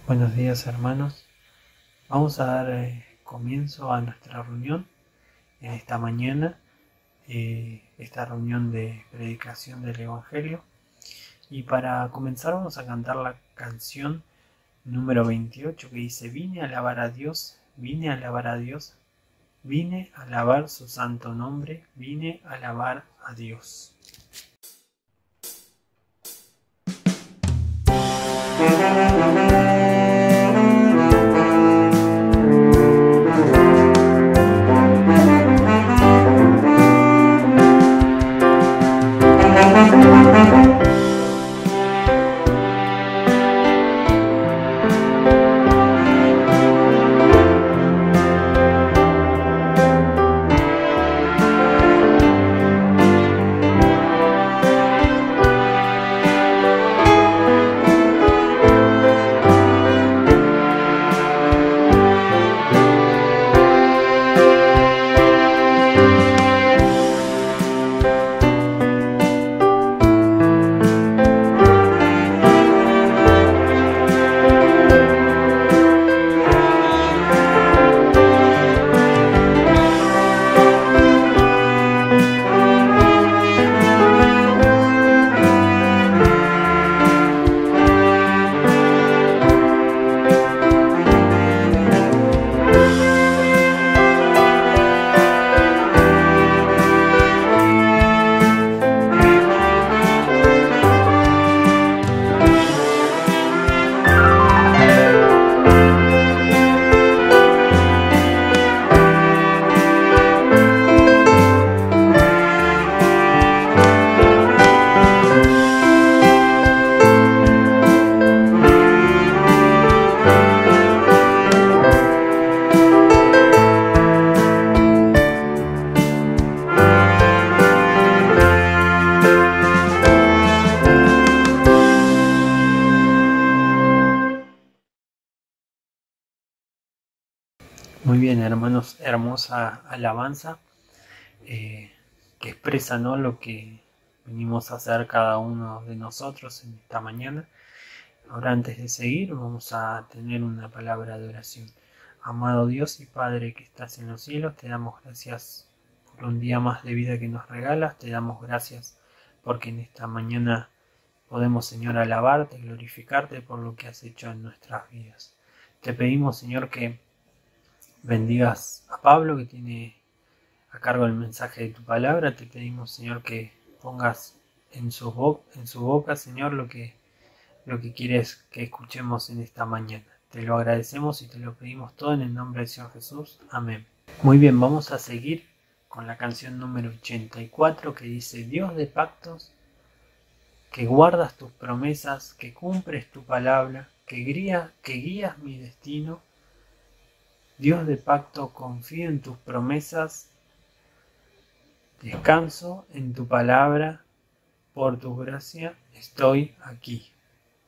Buenos días, hermanos. Vamos a dar comienzo a nuestra reunión en esta mañana, esta reunión de predicación del Evangelio. Y para comenzar vamos a cantar la canción número 28 que dice: vine a alabar a Dios, vine a alabar a Dios, vine a alabar su santo nombre, vine a alabar a Dios. Muy bien, hermanos, hermosa alabanza que expresa, ¿no?, lo que venimos a hacer cada uno de nosotros en esta mañana. Ahora, antes de seguir, vamos a tener una palabra de oración. Amado Dios y Padre que estás en los cielos, te damos gracias por un día más de vida que nos regalas. Te damos gracias porque en esta mañana podemos, Señor, alabarte, glorificarte por lo que has hecho en nuestras vidas. Te pedimos, Señor, que bendigas a Pablo, que tiene a cargo el mensaje de tu palabra. Te pedimos, Señor, que pongas en su boca, Señor, lo que quieres que escuchemos en esta mañana. Te lo agradecemos y te lo pedimos todo en el nombre del Señor Jesús. Amén. Muy bien, vamos a seguir con la canción número 84 que dice: Dios de pactos, que guardas tus promesas, que cumples tu palabra, que guías mi destino. Dios de pacto, confío en tus promesas, descanso en tu palabra, por tu gracia estoy aquí.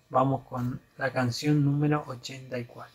Vamos con la canción número 84.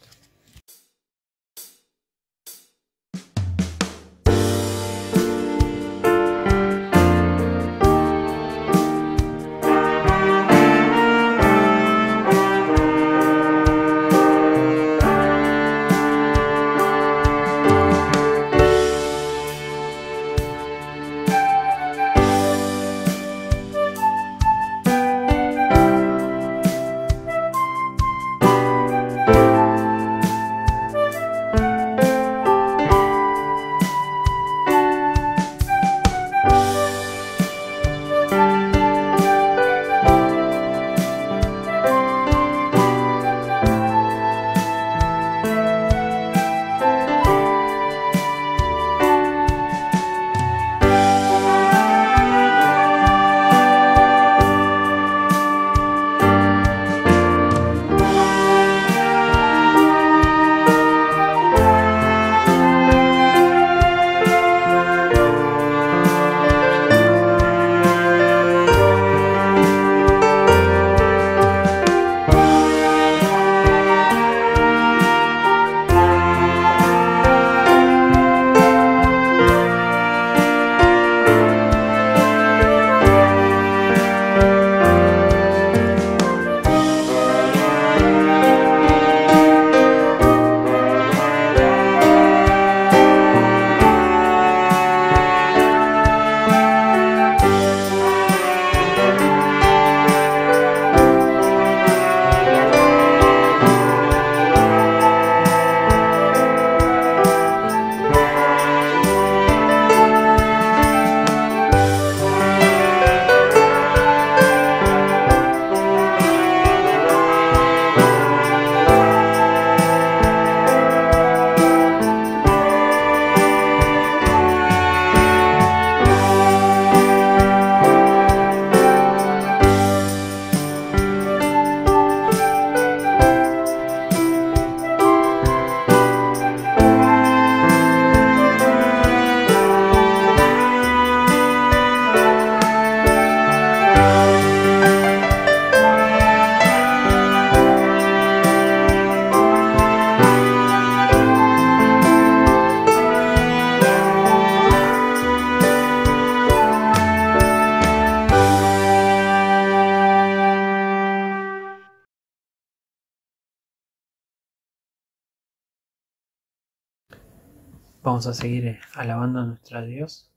Vamos a seguir alabando a nuestro Dios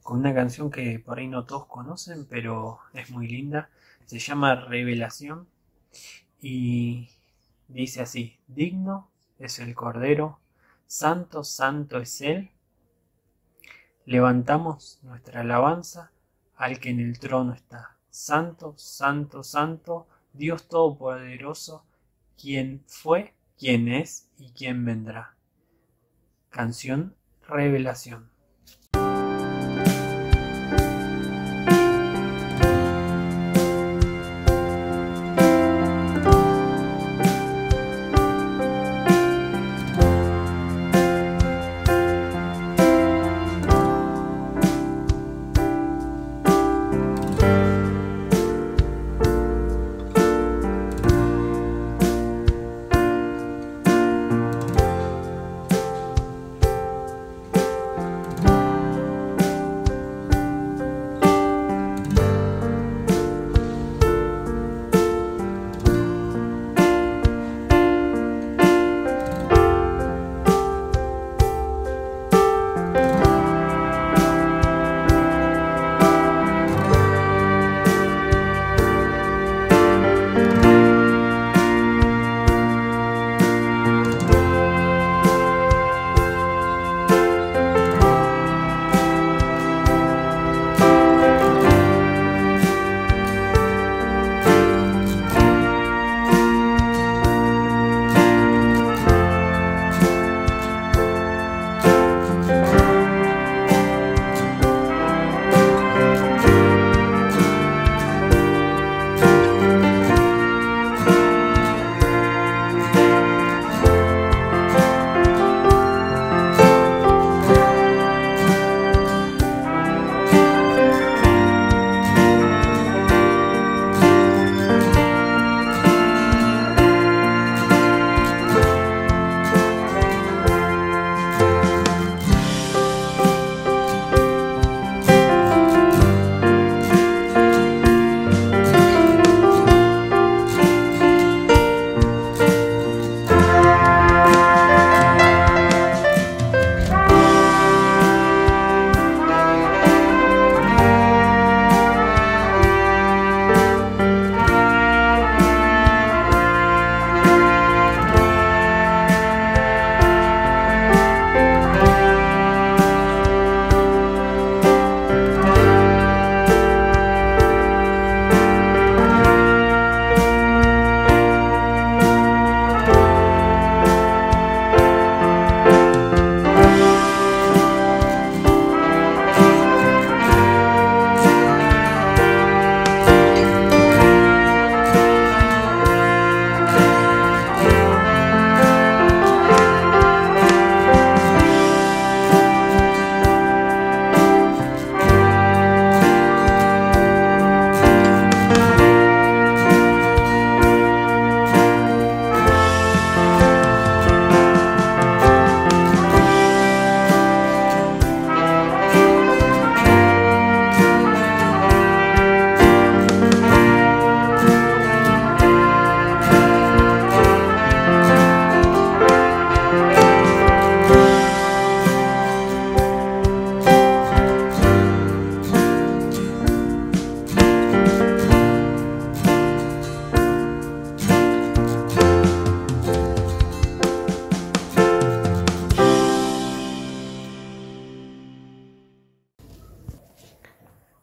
con una canción que por ahí no todos conocen, pero es muy linda. Se llama Revelación y dice así: digno es el Cordero, santo, santo es Él. Levantamos nuestra alabanza al que en el trono está. Santo, santo, santo, Dios Todopoderoso, quien fue, quien es y quien vendrá. Canción Revelación.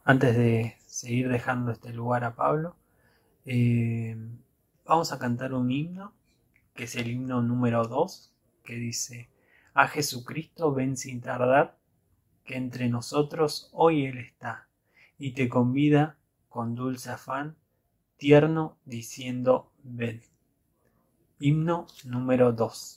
Antes de seguir dejando este lugar a Pablo, vamos a cantar un himno, que es el himno número 2, que dice: a Jesucristo ven sin tardar, que entre nosotros hoy Él está, y te convida con dulce afán, tierno, diciendo ven. Himno número 2.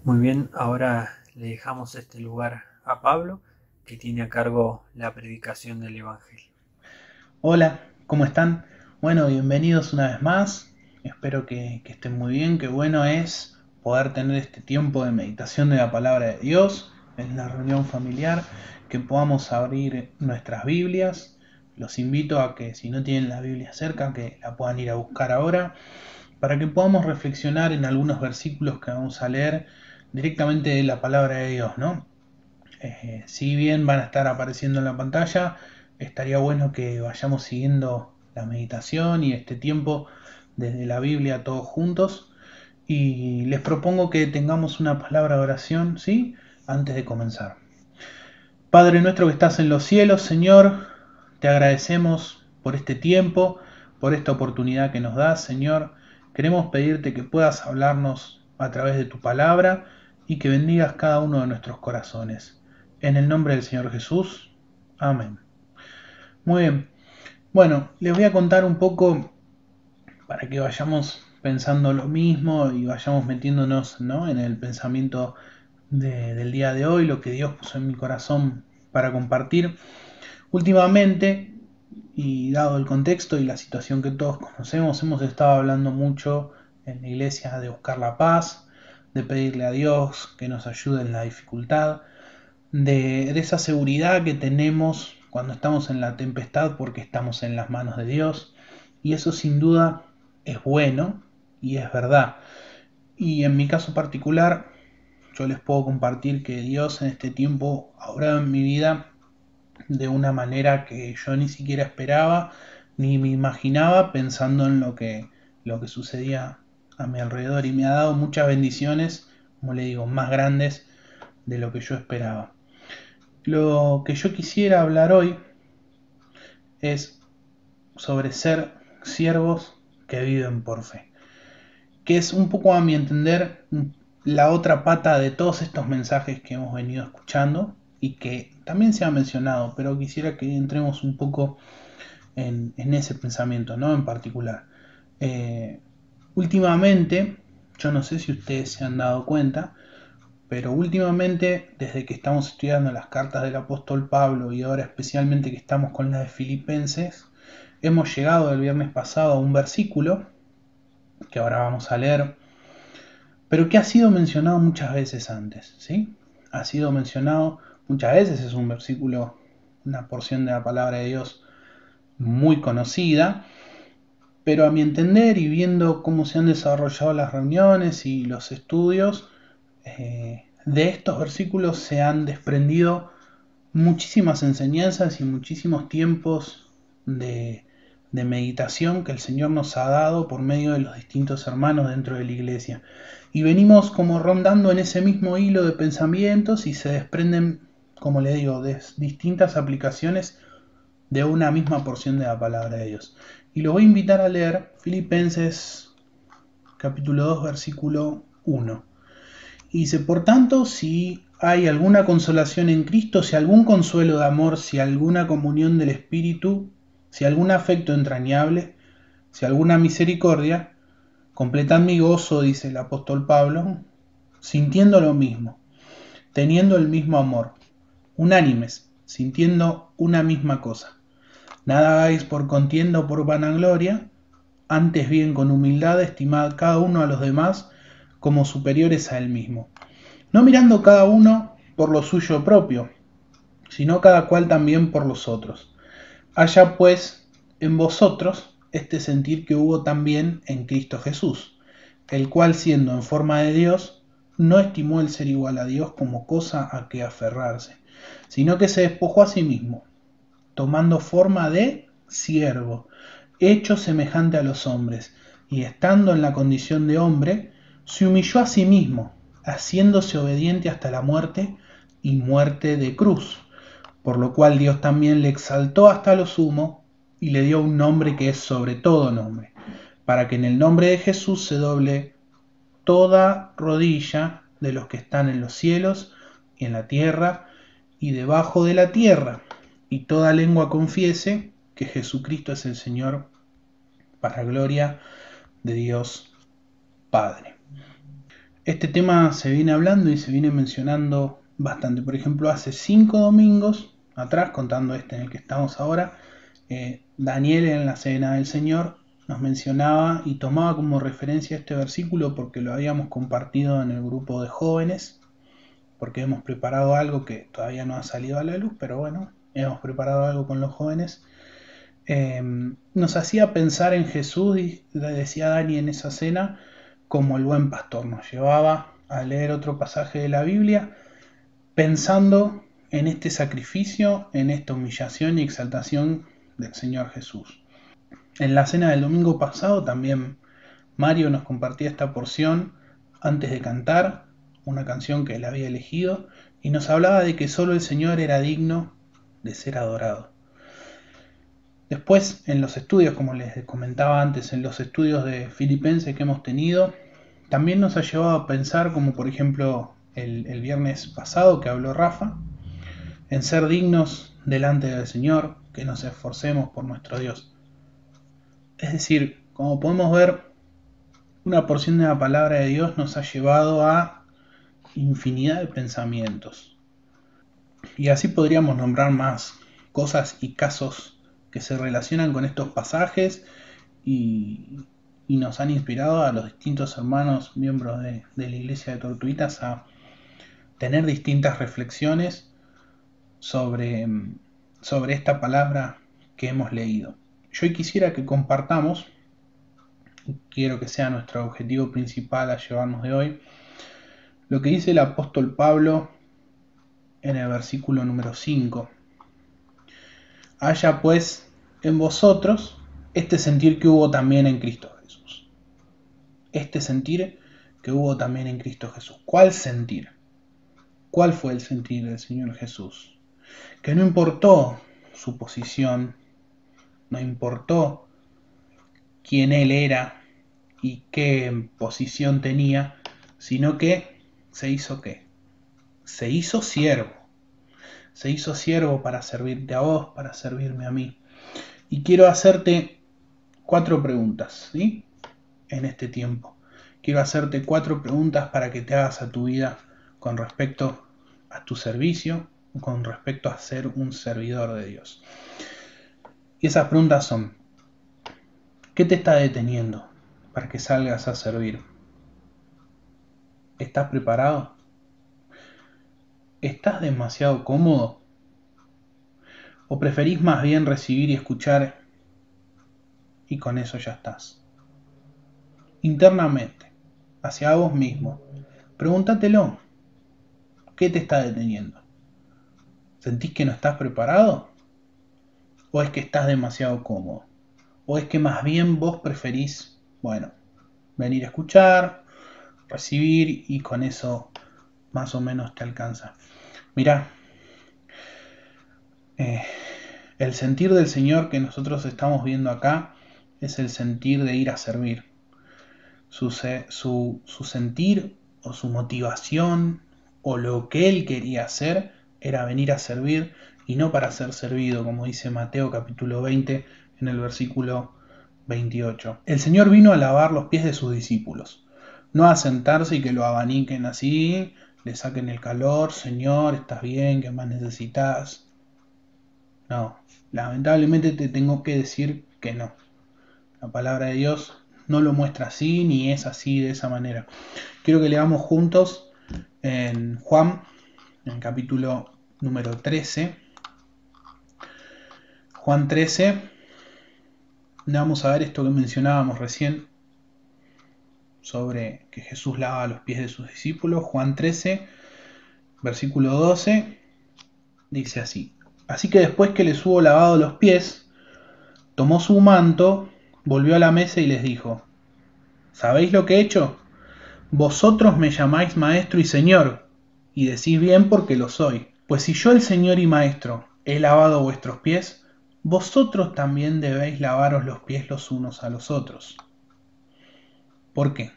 Muy bien, ahora le dejamos este lugar a Pablo, que tiene a cargo la predicación del Evangelio. Hola, ¿cómo están? Bueno, bienvenidos una vez más. Espero que estén muy bien. Qué bueno es poder tener este tiempo de meditación de la palabra de Dios en la reunión familiar, que podamos abrir nuestras Biblias. Los invito a que si no tienen la Biblia cerca, que la puedan ir a buscar ahora, para que podamos reflexionar en algunos versículos que vamos a leer directamente de la palabra de Dios, ¿no? Si bien van a estar apareciendo en la pantalla, estaría bueno que vayamos siguiendo la meditación y este tiempo desde la Biblia todos juntos. Y les propongo que tengamos una palabra de oración, ¿sí? Antes de comenzar. Padre nuestro que estás en los cielos, Señor, te agradecemos por este tiempo, por esta oportunidad que nos das, Señor. Queremos pedirte que puedas hablarnos a través de tu palabra y que bendigas cada uno de nuestros corazones. En el nombre del Señor Jesús. Amén. Muy bien. Bueno, les voy a contar un poco para que vayamos pensando lo mismo y vayamos metiéndonos, ¿no?, en el pensamiento del día de hoy, lo que Dios puso en mi corazón para compartir. Últimamente, y dado el contexto y la situación que todos conocemos, hemos estado hablando mucho en la iglesia de buscar la paz, de pedirle a Dios que nos ayude en la dificultad, de esa seguridad que tenemos cuando estamos en la tempestad porque estamos en las manos de Dios. Y eso sin duda es bueno y es verdad. Y en mi caso particular, yo les puedo compartir que Dios en este tiempo ha obrado en mi vida de una manera que yo ni siquiera esperaba ni me imaginaba, pensando en lo que sucedía a mi alrededor, y me ha dado muchas bendiciones, como le digo, más grandes de lo que yo esperaba. Lo que yo quisiera hablar hoy es sobre ser siervos que viven por fe, que es un poco, a mi entender, la otra pata de todos estos mensajes que hemos venido escuchando y que también se ha mencionado, pero quisiera que entremos un poco en ese pensamiento, ¿no?, en particular. Eh, Últimamente, yo no sé si ustedes se han dado cuenta, pero últimamente, desde que estamos estudiando las cartas del apóstol Pablo y ahora especialmente que estamos con la de Filipenses, hemos llegado el viernes pasado a un versículo que ahora vamos a leer, pero que ha sido mencionado muchas veces antes, ¿sí? Ha sido mencionado muchas veces, es un versículo, una porción de la palabra de Dios muy conocida, pero a mi entender y viendo cómo se han desarrollado las reuniones y los estudios, de estos versículos se han desprendido muchísimas enseñanzas y muchísimos tiempos de meditación que el Señor nos ha dado por medio de los distintos hermanos dentro de la iglesia. Y venimos como rondando en ese mismo hilo de pensamientos y se desprenden, como le digo, de distintas aplicaciones de una misma porción de la palabra de Dios. Y lo voy a invitar a leer Filipenses capítulo 2 versículo 1. Y dice: por tanto, si hay alguna consolación en Cristo, si algún consuelo de amor, si alguna comunión del Espíritu, si algún afecto entrañable, si alguna misericordia, completad mi gozo, dice el apóstol Pablo, sintiendo lo mismo, teniendo el mismo amor, unánimes, sintiendo una misma cosa. Nada hagáis por contienda o por vanagloria, antes bien con humildad estimad cada uno a los demás como superiores a él mismo, no mirando cada uno por lo suyo propio, sino cada cual también por los otros. Haya pues en vosotros este sentir que hubo también en Cristo Jesús, el cual siendo en forma de Dios, no estimó el ser igual a Dios como cosa a que aferrarse, sino que se despojó a sí mismo, tomando forma de siervo, hecho semejante a los hombres, y estando en la condición de hombre, se humilló a sí mismo, haciéndose obediente hasta la muerte y muerte de cruz, por lo cual Dios también le exaltó hasta lo sumo y le dio un nombre que es sobre todo nombre, para que en el nombre de Jesús se doble toda rodilla de los que están en los cielos y en la tierra y debajo de la tierra, y toda lengua confiese que Jesucristo es el Señor, para gloria de Dios Padre. Este tema se viene hablando y se viene mencionando bastante. Por ejemplo, hace 5 domingos atrás, contando este en el que estamos ahora, Daniel en la Cena del Señor nos mencionaba y tomaba como referencia este versículo porque lo habíamos compartido en el grupo de jóvenes, porque hemos preparado algo que todavía no ha salido a la luz, pero bueno, hemos preparado algo con los jóvenes. Nos hacía pensar en Jesús y le decía Dani en esa cena como el buen pastor. Nos llevaba a leer otro pasaje de la Biblia pensando en este sacrificio, en esta humillación y exaltación del Señor Jesús. En la cena del domingo pasado también Mario nos compartía esta porción antes de cantar una canción que él había elegido y nos hablaba de que solo el Señor era digno de ser adorado. Después, en los estudios, como les comentaba antes, en los estudios de Filipenses que hemos tenido, también nos ha llevado a pensar, como por ejemplo el viernes pasado que habló Rafa, en ser dignos delante del Señor, que nos esforcemos por nuestro Dios. Es decir, como podemos ver, una porción de la palabra de Dios nos ha llevado a infinidad de pensamientos. Y así podríamos nombrar más cosas y casos que se relacionan con estos pasajes y nos han inspirado a los distintos hermanos miembros de la iglesia de Tortuguitas a tener distintas reflexiones sobre esta palabra que hemos leído. Yo hoy quisiera que compartamos, quiero que sea nuestro objetivo principal a llevarnos de hoy, lo que dice el apóstol Pablo en el versículo número 5. Haya pues en vosotros este sentir que hubo también en Cristo Jesús. Este sentir que hubo también en Cristo Jesús. ¿Cuál sentir? ¿Cuál fue el sentir del Señor Jesús? Que no importó su posición, no importó quién Él era y qué posición tenía, sino que se hizo ¿qué? Se hizo siervo. Se hizo siervo para servirte a vos, para servirme a mí. Y quiero hacerte 4 preguntas, ¿sí? En este tiempo. Quiero hacerte 4 preguntas para que te hagas a tu vida con respecto a tu servicio, con respecto a ser un servidor de Dios. Y esas preguntas son: ¿qué te está deteniendo para que salgas a servir? ¿Estás preparado? ¿Estás demasiado cómodo? ¿O preferís más bien recibir y escuchar y con eso ya estás? Internamente, hacia vos mismo, pregúntatelo. ¿Qué te está deteniendo? ¿Sentís que no estás preparado? ¿O es que estás demasiado cómodo? ¿O es que más bien vos preferís, bueno, venir a escuchar, recibir y con eso más o menos te alcanza? Mirá, el sentir del Señor que nosotros estamos viendo acá es el sentir de ir a servir. Su sentir o su motivación o lo que Él quería hacer era venir a servir y no para ser servido, como dice Mateo capítulo 20 en el versículo 28. El Señor vino a lavar los pies de sus discípulos, no a sentarse y que lo abaniquen así, le saquen el calor. Señor, ¿estás bien? ¿Qué más necesitas? No, lamentablemente te tengo que decir que no. La palabra de Dios no lo muestra así, ni es así de esa manera. Quiero que leamos juntos en Juan, en el capítulo número 13. Juan 13, vamos a ver esto que mencionábamos recién sobre que Jesús lava los pies de sus discípulos. Juan 13, versículo 12, dice así: así que después que les hubo lavado los pies, tomó su manto, volvió a la mesa y les dijo: ¿sabéis lo que he hecho? Vosotros me llamáis maestro y señor, y decís bien porque lo soy. Pues si yo, el Señor y Maestro, he lavado vuestros pies, vosotros también debéis lavaros los pies los unos a los otros. ¿Por qué?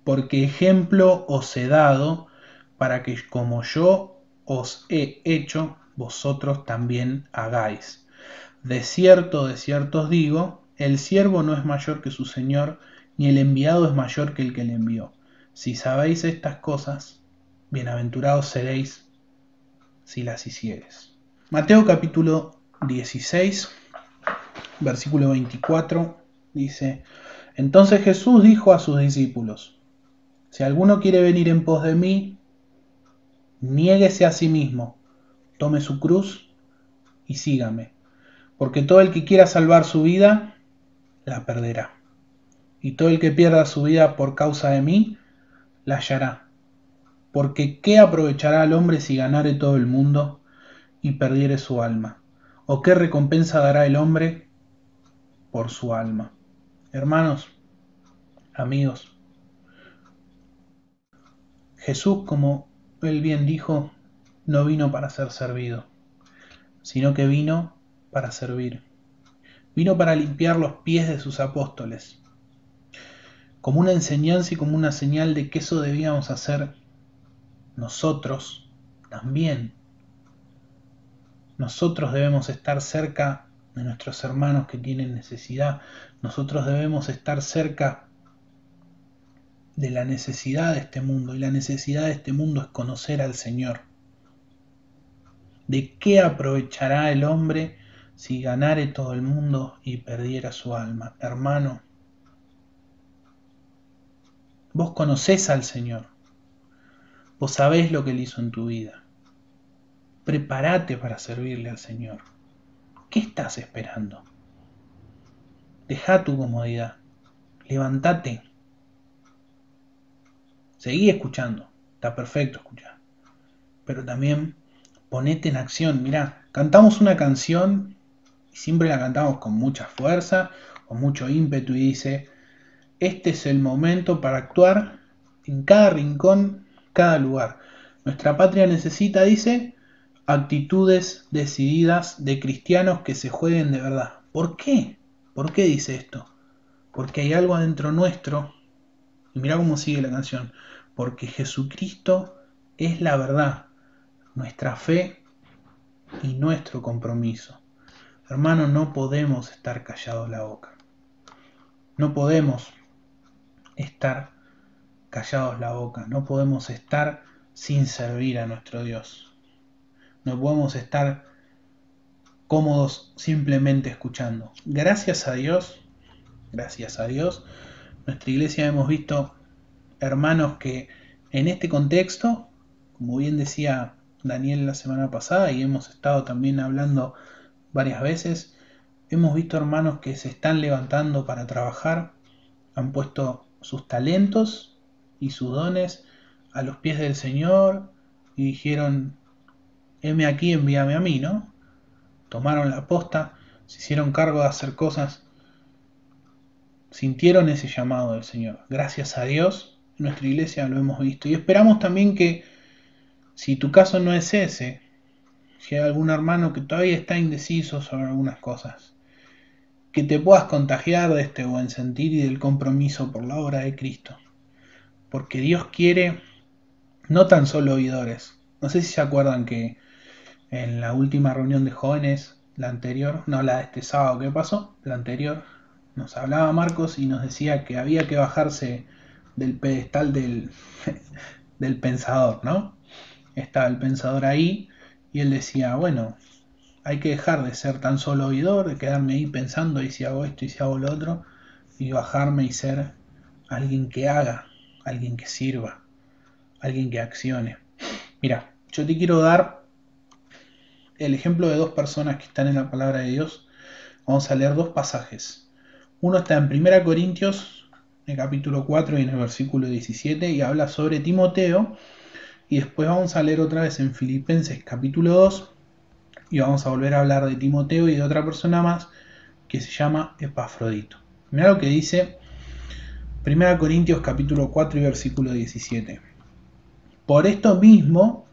Porque ejemplo os he dado para que como yo os he hecho, vosotros también hagáis. De cierto os digo, el siervo no es mayor que su señor, ni el enviado es mayor que el que le envió. Si sabéis estas cosas, bienaventurados seréis si las hicieres. Mateo capítulo 16, versículo 24, dice: Entonces Jesús dijo a sus discípulos: Si alguno quiere venir en pos de mí, niéguese a sí mismo, tome su cruz y sígame. Porque todo el que quiera salvar su vida, la perderá. Y todo el que pierda su vida por causa de mí, la hallará. Porque ¿qué aprovechará al hombre si ganare todo el mundo y perdiere su alma? ¿O qué recompensa dará el hombre por su alma? Hermanos, amigos, Jesús, como él bien dijo, no vino para ser servido, sino que vino para servir. Vino para limpiar los pies de sus apóstoles, como una enseñanza y como una señal de que eso debíamos hacer nosotros también. Nosotros debemos estar cerca de nuestros hermanos que tienen necesidad. Nosotros debemos estar cerca de la necesidad de este mundo. Y la necesidad de este mundo es conocer al Señor. ¿De qué aprovechará el hombre si ganare todo el mundo y perdiera su alma? Hermano, vos conocés al Señor. Vos sabés lo que Él hizo en tu vida. Prepárate para servirle al Señor. ¿Qué estás esperando? Deja tu comodidad. Levántate. Seguí escuchando. Está perfecto escuchar. Pero también ponete en acción. Mirá, cantamos una canción y siempre la cantamos con mucha fuerza, con mucho ímpetu y dice: este es el momento para actuar en cada rincón, cada lugar. Nuestra patria necesita, dice, actitudes decididas de cristianos que se jueguen de verdad. ¿Por qué? ¿Por qué dice esto? Porque hay algo adentro nuestro, y mirá cómo sigue la canción, porque Jesucristo es la verdad, nuestra fe y nuestro compromiso. Hermano, no podemos estar callados la boca. No podemos estar callados la boca. No podemos estar sin servir a nuestro Dios. No podemos estar cómodos simplemente escuchando. Gracias a Dios, nuestra iglesia hemos visto hermanos que en este contexto, como bien decía Daniel la semana pasada y hemos estado también hablando varias veces, hemos visto hermanos que se están levantando para trabajar, han puesto sus talentos y sus dones a los pies del Señor y dijeron: heme aquí, envíame a mí, ¿no? Tomaron la posta, se hicieron cargo de hacer cosas, sintieron ese llamado del Señor. Gracias a Dios, en nuestra iglesia lo hemos visto. Y esperamos también que, si tu caso no es ese, si hay algún hermano que todavía está indeciso sobre algunas cosas, que te puedas contagiar de este buen sentir y del compromiso por la obra de Cristo. Porque Dios quiere no tan solo oidores. No sé si se acuerdan que en la última reunión de jóvenes, la anterior, no la de este sábado que pasó, la anterior, nos hablaba Marcos y nos decía que había que bajarse del pedestal del pensador, ¿no? Estaba el pensador ahí y él decía: bueno, hay que dejar de ser tan solo oidor, de quedarme ahí pensando y si hago esto y si hago lo otro, y bajarme y ser alguien que haga, alguien que sirva, alguien que accione. Mira, yo te quiero dar el ejemplo de dos personas que están en la palabra de Dios. Vamos a leer dos pasajes. Uno está en 1 Corintios, en el capítulo 4 y en el versículo 17, y habla sobre Timoteo. Y después vamos a leer otra vez en Filipenses capítulo 2, y vamos a volver a hablar de Timoteo y de otra persona más que se llama Epafrodito. Mira lo que dice 1 Corintios capítulo 4 y versículo 17. Por esto mismo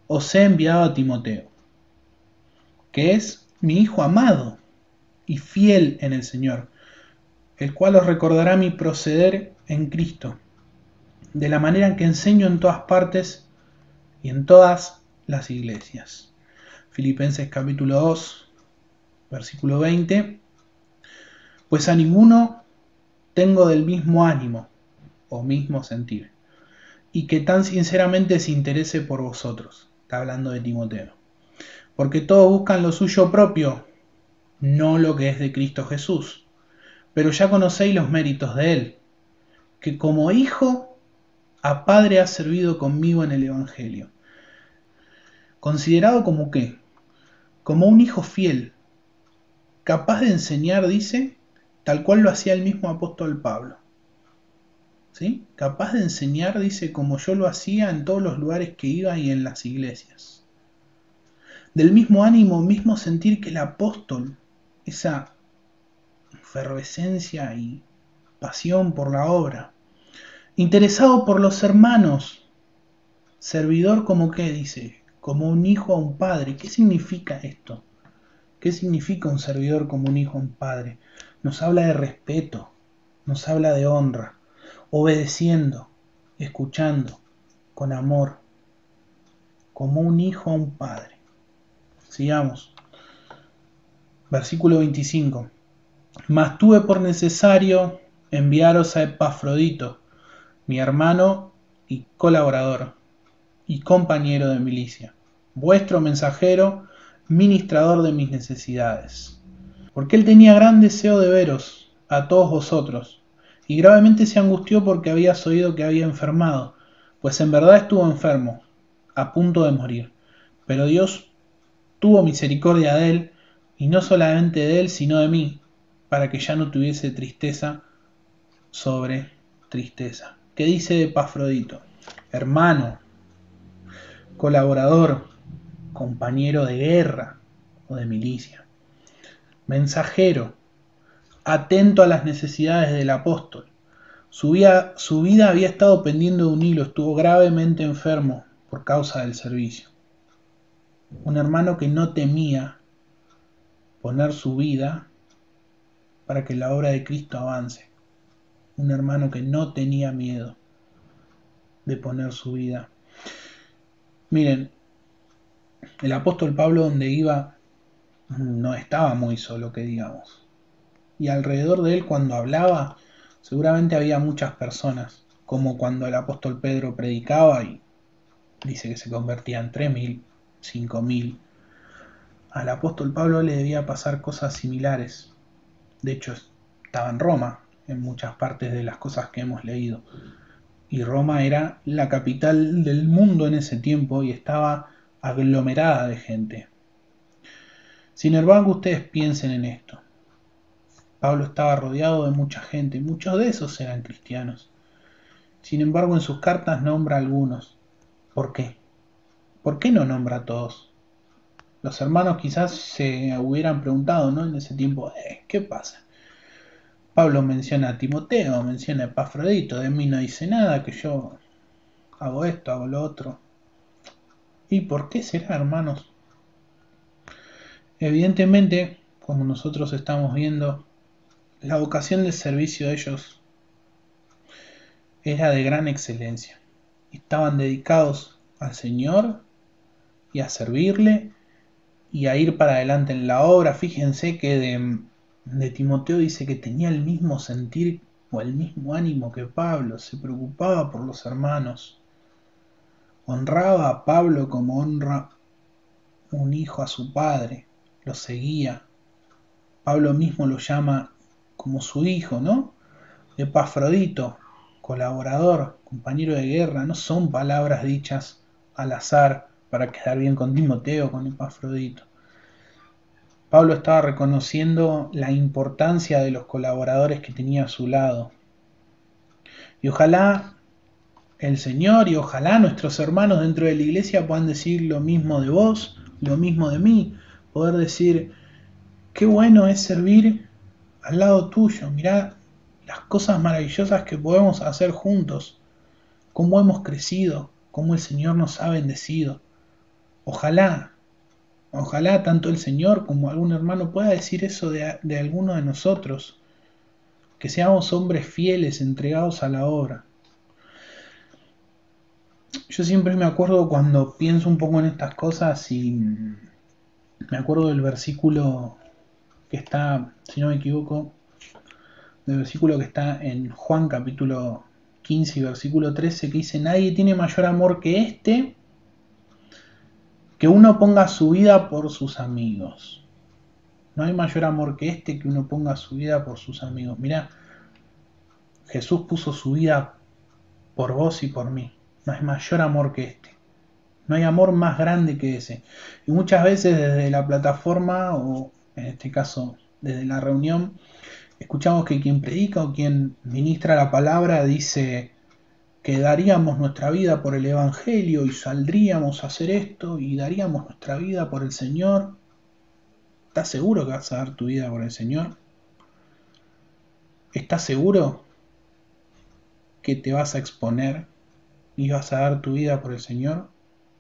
os he enviado a Timoteo, que es mi hijo amado y fiel en el Señor, el cual os recordará mi proceder en Cristo, de la manera en que enseño en todas partes y en todas las iglesias. Filipenses capítulo 2, versículo 20. Pues a ninguno tengo del mismo ánimo o mismo sentir. y que tan sinceramente se interese por vosotros. Está hablando de Timoteo. Porque todos buscan lo suyo propio, no lo que es de Cristo Jesús. Pero ya conocéis los méritos de Él, que como hijo a Padre ha servido conmigo en el Evangelio. Considerado como qué? Como un hijo fiel, capaz de enseñar, dice, tal cual lo hacía el mismo apóstol Pablo. ¿Sí? Capaz de enseñar, dice, como yo lo hacía en todos los lugares que iba y en las iglesias. Del mismo ánimo, mismo sentir que el apóstol, esa efervescencia y pasión por la obra, interesado por los hermanos, servidor como qué, dice, como un hijo a un padre. ¿Qué significa esto? ¿Qué significa un servidor como un hijo a un padre? Nos habla de respeto, nos habla de honra, obedeciendo, escuchando, con amor, como un hijo a un padre. Sigamos. Versículo 25. Mas tuve por necesario enviaros a Epafrodito, mi hermano y colaborador, y compañero de milicia, vuestro mensajero, ministrador de mis necesidades. Porque él tenía gran deseo de veros, a todos vosotros, y gravemente se angustió porque habías oído que había enfermado, pues en verdad estuvo enfermo, a punto de morir. Pero Dios tuvo misericordia de él, y no solamente de él, sino de mí, para que ya no tuviese tristeza sobre tristeza. ¿Qué dice de Epafrodito? Hermano, colaborador, compañero de guerra o de milicia, mensajero, atento a las necesidades del apóstol. Su vida había estado pendiendo de un hilo, estuvo gravemente enfermo por causa del servicio. Un hermano que no temía poner su vida para que la obra de Cristo avance. Un hermano que no tenía miedo de poner su vida. Miren, el apóstol Pablo donde iba no estaba muy solo, que digamos. Y alrededor de él cuando hablaba, seguramente había muchas personas, como cuando el apóstol Pedro predicaba y dice que se convertían 3.000, 5.000. Al apóstol Pablo le debía pasar cosas similares. De hecho, estaba en Roma, en muchas partes de las cosas que hemos leído. Y Roma era la capital del mundo en ese tiempo y estaba aglomerada de gente. Sin embargo, ustedes piensen en esto. Pablo estaba rodeado de mucha gente, muchos de esos eran cristianos. Sin embargo, en sus cartas nombra a algunos. ¿Por qué? ¿Por qué no nombra a todos? Los hermanos quizás se hubieran preguntado, ¿no? En ese tiempo, ¿qué pasa? Pablo menciona a Timoteo, menciona a Epafrodito, de mí no dice nada, que yo hago esto, hago lo otro. ¿Y por qué será, hermanos? Evidentemente, como nosotros estamos viendo, la vocación de servicio de ellos era de gran excelencia. Estaban dedicados al Señor y a servirle y a ir para adelante en la obra. Fíjense que de Timoteo dice que tenía el mismo sentir o el mismo ánimo que Pablo, se preocupaba por los hermanos, honraba a Pablo como honra un hijo a su padre, lo seguía. Pablo mismo lo llama como su hijo, ¿no? Epafrodito, colaborador, compañero de guerra, no son palabras dichas al azar para quedar bien con Timoteo, con Epafrodito. Pablo estaba reconociendo la importancia de los colaboradores que tenía a su lado. Y ojalá el Señor y ojalá nuestros hermanos dentro de la iglesia puedan decir lo mismo de vos, lo mismo de mí, poder decir, qué bueno es servir al lado tuyo, mirá las cosas maravillosas que podemos hacer juntos, cómo hemos crecido, cómo el Señor nos ha bendecido. Ojalá tanto el Señor como algún hermano pueda decir eso de alguno de nosotros, que seamos hombres fieles, entregados a la obra. Yo siempre me acuerdo cuando pienso un poco en estas cosas y me acuerdo del versículo que está, si no me equivoco, del versículo que está en Juan capítulo 15 y versículo 13, que dice: nadie tiene mayor amor que este, que uno ponga su vida por sus amigos. No hay mayor amor que este, que uno ponga su vida por sus amigos. Mirá, Jesús puso su vida por vos y por mí. No hay mayor amor que este. No hay amor más grande que ese. Y muchas veces desde la plataforma, o en este caso desde la reunión, escuchamos que quien predica o quien ministra la palabra dice que daríamos nuestra vida por el Evangelio y saldríamos a hacer esto y daríamos nuestra vida por el Señor. ¿Estás seguro que vas a dar tu vida por el Señor? ¿Estás seguro que te vas a exponer y vas a dar tu vida por el Señor?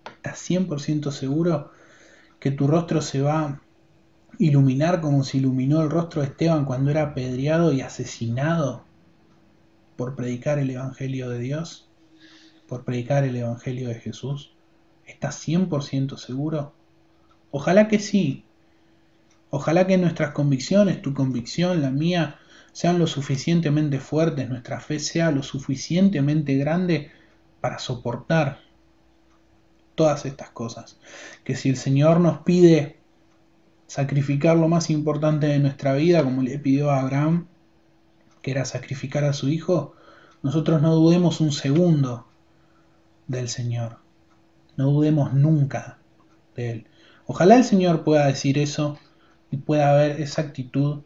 ¿Estás 100% seguro que tu rostro se va a iluminar como se iluminó el rostro de Esteban cuando era apedreado y asesinado por predicar el Evangelio de Dios, por predicar el Evangelio de Jesús? ¿Estás 100% seguro? Ojalá que sí. Ojalá que nuestras convicciones, tu convicción, la mía, sean lo suficientemente fuertes, nuestra fe sea lo suficientemente grande para soportar todas estas cosas. Que si el Señor nos pide sacrificar lo más importante de nuestra vida, como le pidió a Abraham, que era sacrificar a su hijo, nosotros no dudemos un segundo del Señor. No dudemos nunca de Él. Ojalá el Señor pueda decir eso y pueda haber esa actitud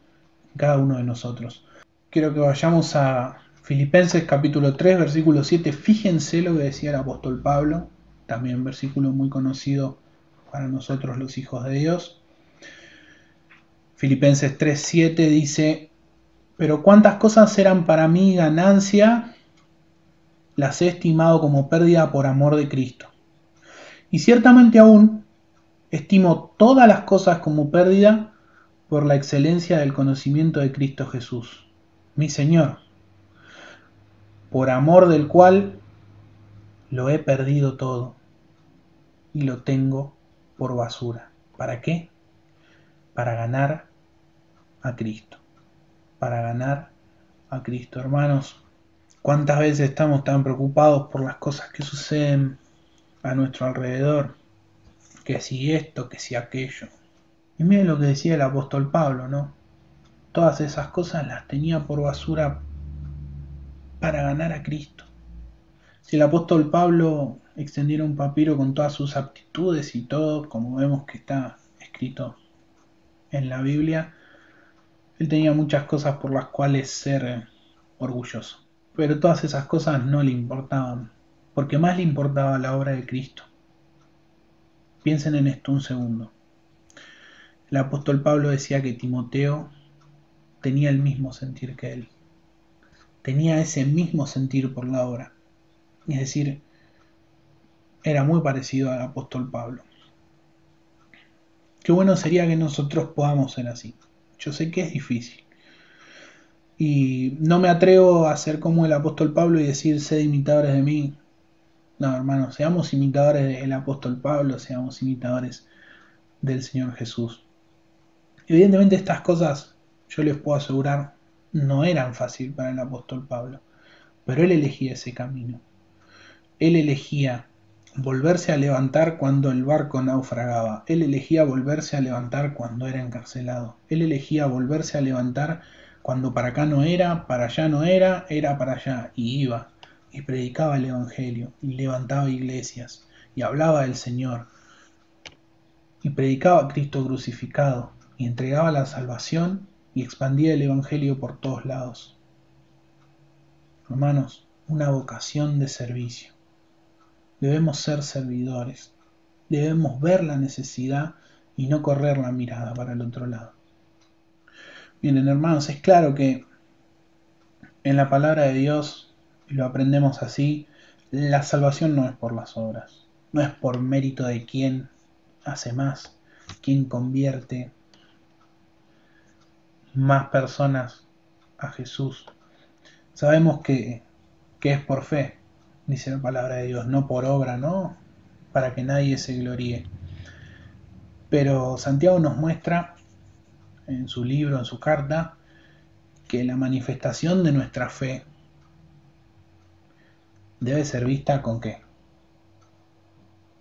en cada uno de nosotros. Quiero que vayamos a Filipenses capítulo 3, versículo 7. Fíjense lo que decía el apóstol Pablo, también versículo muy conocido para nosotros los hijos de Dios. Filipenses 3, 7 dice: pero cuántas cosas eran para mí ganancia, las he estimado como pérdida por amor de Cristo. Y ciertamente aún estimo todas las cosas como pérdida por la excelencia del conocimiento de Cristo Jesús, mi Señor, por amor del cual lo he perdido todo y lo tengo por basura. ¿Para qué? Para ganar a Cristo. Para ganar a Cristo. Hermanos, ¿cuántas veces estamos tan preocupados por las cosas que suceden a nuestro alrededor? Que si esto, que si aquello. Y miren lo que decía el apóstol Pablo, ¿no? Todas esas cosas las tenía por basura para ganar a Cristo. Si el apóstol Pablo extendiera un papiro con todas sus aptitudes y todo, como vemos que está escrito en la Biblia, él tenía muchas cosas por las cuales ser orgulloso. Pero todas esas cosas no le importaban, porque más le importaba la obra de Cristo. Piensen en esto un segundo. El apóstol Pablo decía que Timoteo tenía el mismo sentir que él. Tenía ese mismo sentir por la obra. Es decir, era muy parecido al apóstol Pablo. Qué bueno sería que nosotros podamos ser así. Yo sé que es difícil. Y no me atrevo a ser como el apóstol Pablo y decir, sed imitadores de mí. No, hermanos, seamos imitadores del apóstol Pablo, seamos imitadores del Señor Jesús. Evidentemente estas cosas, yo les puedo asegurar, no eran fáciles para el apóstol Pablo, pero él elegía ese camino. Él elegía volverse a levantar cuando el barco naufragaba. Él elegía volverse a levantar cuando era encarcelado. Él elegía volverse a levantar cuando para acá no era, para allá no era, era para allá. Y iba, y predicaba el Evangelio, y levantaba iglesias, y hablaba del Señor, y predicaba a Cristo crucificado, y entregaba la salvación, y expandía el Evangelio por todos lados. Hermanos, una vocación de servicio. Debemos ser servidores. Debemos ver la necesidad y no correr la mirada para el otro lado. Miren, hermanos, es claro que en la palabra de Dios, y lo aprendemos así, la salvación no es por las obras. No es por mérito de quién hace más, quién convierte más personas a Jesús. Sabemos que es por fe, dice la palabra de Dios, no por obra, no, para que nadie se gloríe. Pero Santiago nos muestra en su libro, en su carta, que la manifestación de nuestra fe debe ser vista ¿con qué?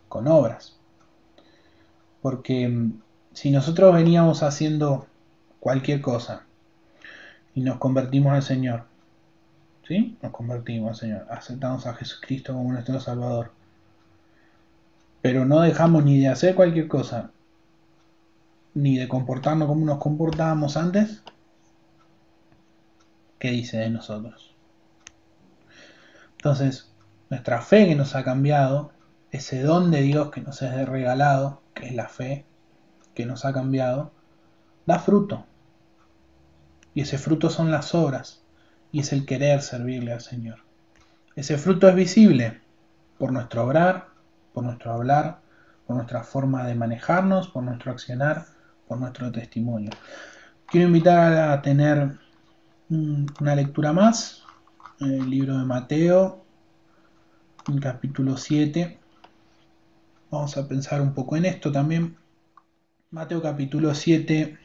Con obras. Porque si nosotros veníamos haciendo cualquier cosa y nos convertimos al Señor, ¿sí? Nos convertimos al Señor, aceptamos a Jesucristo como nuestro Salvador, pero no dejamos ni de hacer cualquier cosa, ni de comportarnos como nos comportábamos antes, ¿qué dice de nosotros? Entonces, nuestra fe que nos ha cambiado, ese don de Dios que nos es regalado, que es la fe que nos ha cambiado, da fruto. Y ese fruto son las obras, y es el querer servirle al Señor. Ese fruto es visible por nuestro obrar, por nuestro hablar, por nuestra forma de manejarnos, por nuestro accionar, por nuestro testimonio. Quiero invitar a tener una lectura más, el libro de Mateo, el capítulo 7. Vamos a pensar un poco en esto también. Mateo capítulo 7,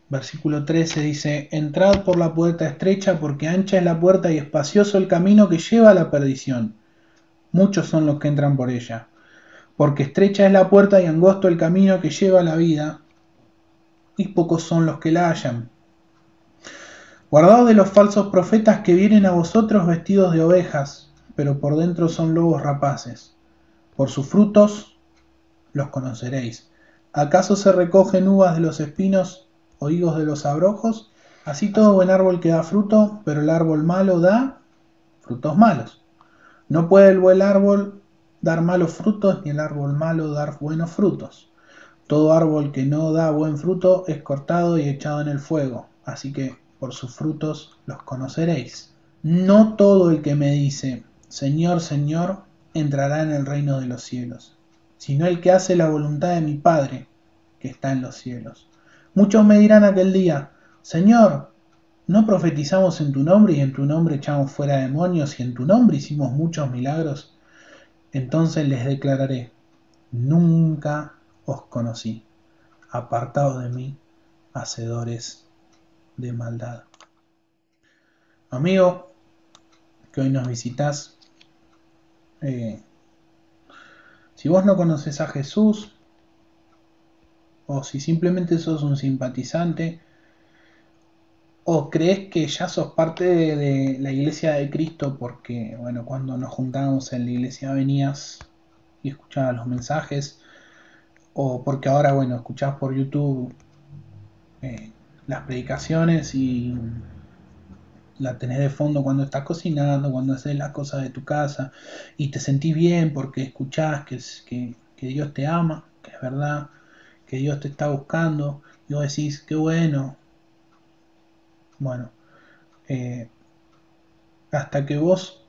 versículo 13 dice: Entrad por la puerta estrecha, porque ancha es la puerta y espacioso el camino que lleva a la perdición. Muchos son los que entran por ella. Porque estrecha es la puerta y angosto el camino que lleva a la vida, y pocos son los que la hallan. Guardaos de los falsos profetas que vienen a vosotros vestidos de ovejas, pero por dentro son lobos rapaces. Por sus frutos los conoceréis. ¿Acaso se recogen uvas de los espinos o higos de los abrojos? Así todo buen árbol que da fruto, pero el árbol malo da frutos malos. No puede el buen árbol dar malos frutos, ni el árbol malo dar buenos frutos. Todo árbol que no da buen fruto es cortado y echado en el fuego. Así que por sus frutos los conoceréis. No todo el que me dice, Señor, Señor, entrará en el reino de los cielos, sino el que hace la voluntad de mi Padre, que está en los cielos. Muchos me dirán aquel día, Señor, ¿no profetizamos en tu nombre y en tu nombre echamos fuera demonios y en tu nombre hicimos muchos milagros? Entonces les declararé, nunca os conocí, apartados de mí, hacedores de maldad. Amigo, que hoy nos visitas, si vos no conoces a Jesús, o si simplemente sos un simpatizante, o crees que ya sos parte de la iglesia de Cristo porque, bueno, cuando nos juntábamos en la iglesia venías y escuchabas los mensajes, o porque ahora, bueno, escuchás por YouTube las predicaciones y la tenés de fondo cuando estás cocinando, cuando haces las cosas de tu casa y te sentís bien porque escuchás que Dios te ama, que es verdad, que Dios te está buscando, y vos decís, qué bueno. Bueno, eh, hasta que vos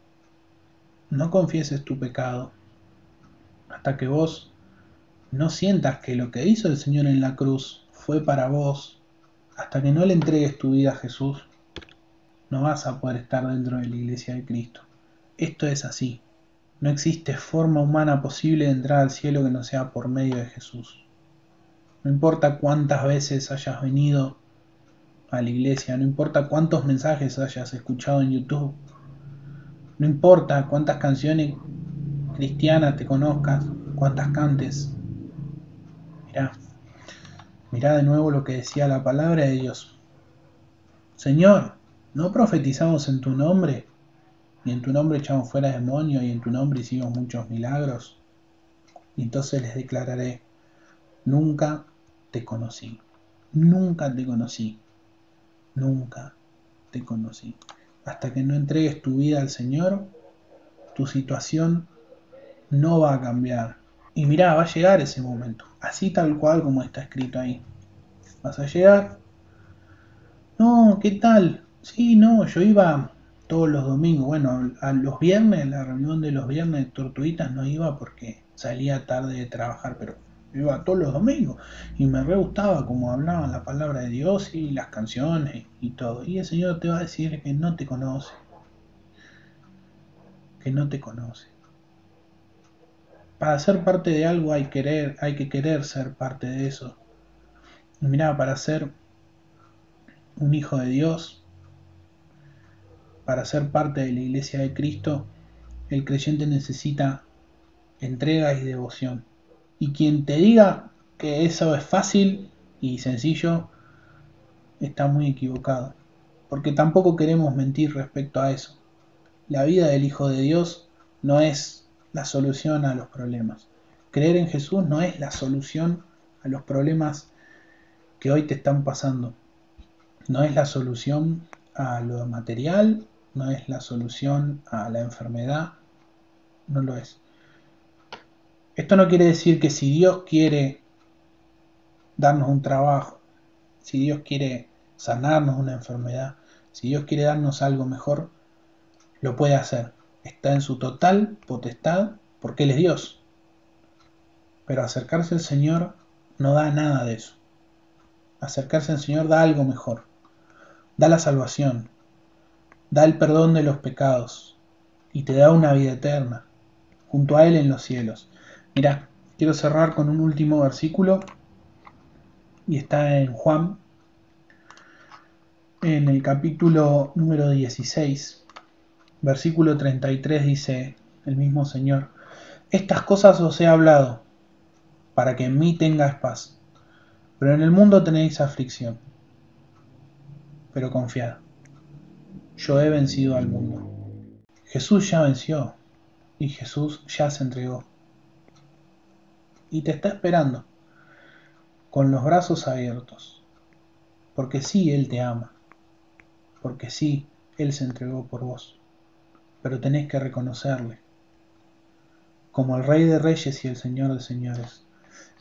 no confieses tu pecado, hasta que vos no sientas que lo que hizo el Señor en la cruz fue para vos, hasta que no le entregues tu vida a Jesús, no vas a poder estar dentro de la iglesia de Cristo. Esto es así. No existe forma humana posible de entrar al cielo que no sea por medio de Jesús. No importa cuántas veces hayas venido a la iglesia, no importa cuántos mensajes hayas escuchado en YouTube, no importa cuántas canciones cristianas te conozcas, cuántas cantes. Mirá, mirá de nuevo lo que decía la palabra de Dios. Señor, ¿no profetizamos en tu nombre? Y en tu nombre echamos fuera demonios y en tu nombre hicimos muchos milagros. Y entonces les declararé, nunca te conocí, nunca te conocí, nunca te conocí. Hasta que no entregues tu vida al Señor, tu situación no va a cambiar. Y mirá, va a llegar ese momento, así tal cual como está escrito ahí. Vas a llegar. No, ¿qué tal? Sí, no, yo iba todos los domingos. Bueno, a los viernes, la reunión de los viernes de Tortuguitas no iba porque salía tarde de trabajar, pero iba todos los domingos. Y me re gustaba como hablaban la palabra de Dios y las canciones y todo. Y el Señor te va a decir que no te conoce, que no te conoce. Para ser parte de algo hay que querer ser parte de eso. Y mirá, para ser un hijo de Dios, para ser parte de la iglesia de Cristo, El creyente necesita entrega y devoción. Y quien te diga que eso es fácil y sencillo, está muy equivocado. Porque tampoco queremos mentir respecto a eso. La vida del Hijo de Dios no es la solución a los problemas. Creer en Jesús no es la solución a los problemas que hoy te están pasando. No es la solución a lo material, no es la solución a la enfermedad, no lo es. Esto no quiere decir que si Dios quiere darnos un trabajo, si Dios quiere sanarnos una enfermedad, si Dios quiere darnos algo mejor, lo puede hacer. Está en su total potestad porque Él es Dios. Pero acercarse al Señor no da nada de eso. Acercarse al Señor da algo mejor. Da la salvación, da el perdón de los pecados y te da una vida eterna, junto a Él en los cielos. Mirá, quiero cerrar con un último versículo y está en Juan, en el capítulo número 16, versículo 33 dice el mismo Señor: estas cosas os he hablado para que en mí tengáis paz, pero en el mundo tenéis aflicción, pero confiad, yo he vencido al mundo. Jesús ya venció y Jesús ya se entregó y te está esperando con los brazos abiertos, porque sí, Él te ama, porque sí, Él se entregó por vos, pero tenés que reconocerle como el Rey de Reyes y el Señor de Señores,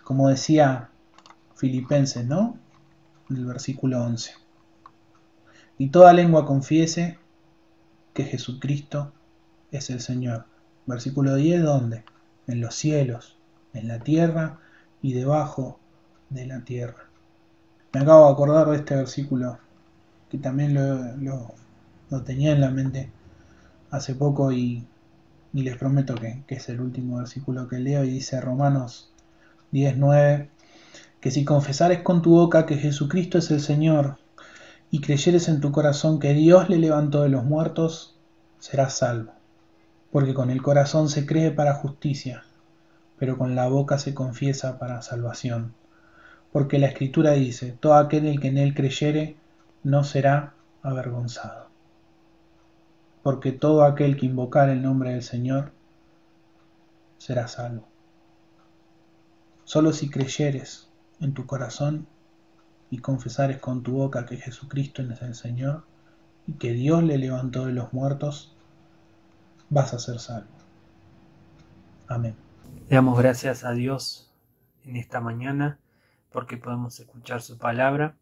como decía Filipenses, ¿no? En el versículo 11. Y toda lengua confiese que Jesucristo es el Señor. Versículo 10, ¿dónde? En los cielos, en la tierra y debajo de la tierra. Me acabo de acordar de este versículo que también lo tenía en la mente hace poco y les prometo que es el último versículo que leo, y dice Romanos 10:9, que si confesares con tu boca que Jesucristo es el Señor y creyeres en tu corazón que Dios le levantó de los muertos, serás salvo. Porque con el corazón se cree para justicia, pero con la boca se confiesa para salvación. Porque la Escritura dice: todo aquel que en él creyere no será avergonzado. Porque todo aquel que invocar el nombre del Señor será salvo. Solo si creyeres en tu corazón y confesares con tu boca que Jesucristo es el Señor y que Dios le levantó de los muertos, vas a ser salvo. Amén. Le damos gracias a Dios en esta mañana porque podemos escuchar su palabra.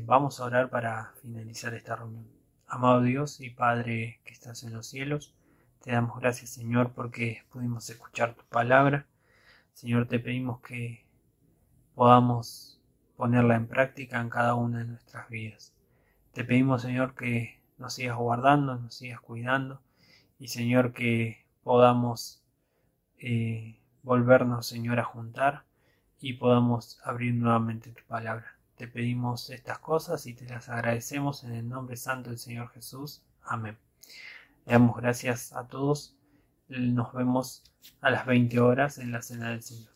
Vamos a orar para finalizar esta reunión. Amado Dios y Padre que estás en los cielos, te damos gracias, Señor, porque pudimos escuchar tu palabra. Señor, te pedimos que podamos ponerla en práctica en cada una de nuestras vidas. Te pedimos, Señor, que nos sigas guardando, nos sigas cuidando y, Señor, que podamos volvernos, Señor, a juntar y podamos abrir nuevamente tu palabra. Te pedimos estas cosas y te las agradecemos en el nombre santo del Señor Jesús. Amén. Le damos gracias a todos. Nos vemos a las 20 horas en la Cena del Señor.